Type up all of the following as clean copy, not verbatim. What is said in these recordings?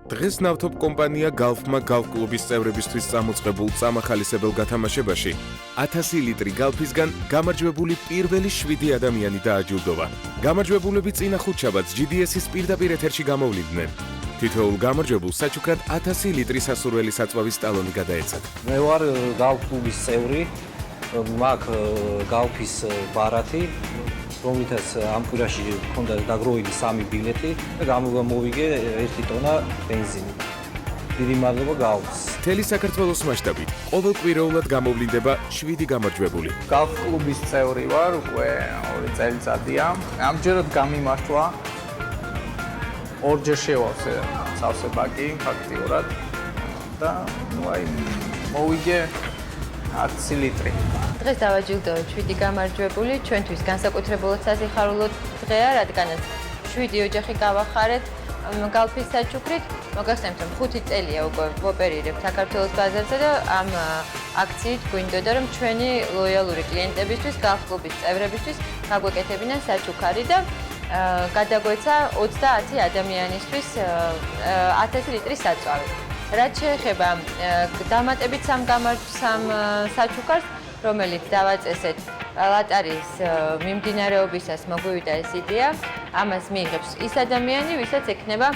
დღეს ნავთობ კომპანია გალფმა გალფ კლუბის წევრებისთვის წამოწყებულ წამახალისებელ გათამაშებაში 1000 ლიტრი გალფისგან გამარჯვებული პირველი 7 ადამიანი დააჯილდოვა. გამარჯვებულები წინა ხუთშაბათს GDS-ის პირდაპირ ეთერში გამოვლიდნენ. თითოეულ გამარჯვებულს საჩუქრად 1000 ლიტრი სასურველი საწვავის ტალონი გადაეცათ. მე ვარ გალფ კლუბის წევრი, მაქვს გალფის ბარათი, რომლითაც ამ კვირაში მქონდა დაგროვილი 3 ბილეთი და გამოვიგე 1 ტონა ბენზინი. დიდი მადლობა გალფს. მთელი საქართველოს მასშტაბით ყოველკვირეულად გამოვლინდება 7 გამარჯვებული. გალფ კლუბის წევრი ვარ უკვე 2 წელიწადია. ამჯერად გამიმართლა. ორჯერ შევავსე სავსე ბაკი ფაქტიურად და მოვიგე 10 ლიტრი. დღეს დავაჯილდოვეთ 7 გამარჯვებული, ჩვენთვის განსაკუთრებულად სასიხარულო დღეა, რადგანაც 7 ოჯახი გავახარეთ გალფის საჩუქრით. მოგახსენებთ, რომ 5 წელია უკვე ვოპერირებ საქართველოს ბაზარზე და ამ აქციით გვინდოდა, რომ ჩვენი ლოიალური კლიენტებისთვის, გალფ კლუბის წევრებისთვის გაგვეკეთებინან საჩუქარი და გადაგვეცა 30 ადამიანისთვის 1000 ლიტრის საწვავი. რაც შეეხება დამატებით სამ საჩუქარს, რომელიც დავაწესეთ ლატარიის მიმდინარეობისას მოგვივიდა ეს იდეა, ამას მიიღებს ის ადამიანი, ვისაც ექნება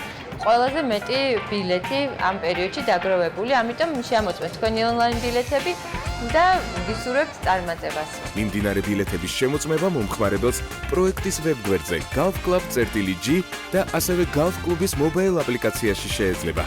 ყველაზე მეტი ბილეთი ამ პერიოდში დაგროვებული, ამიტომ შემოწმეთ თქვენი ონლაინ ბილეთები და გისურვებთ წარმატებას. მიმდინარე ბილეთების შემოწმება მომხმარებელს პროექტის ვებგვერდზე golfclub.g და ასევე გალფ კლუბის მობაილ აპლიკაციაში შეეძლება.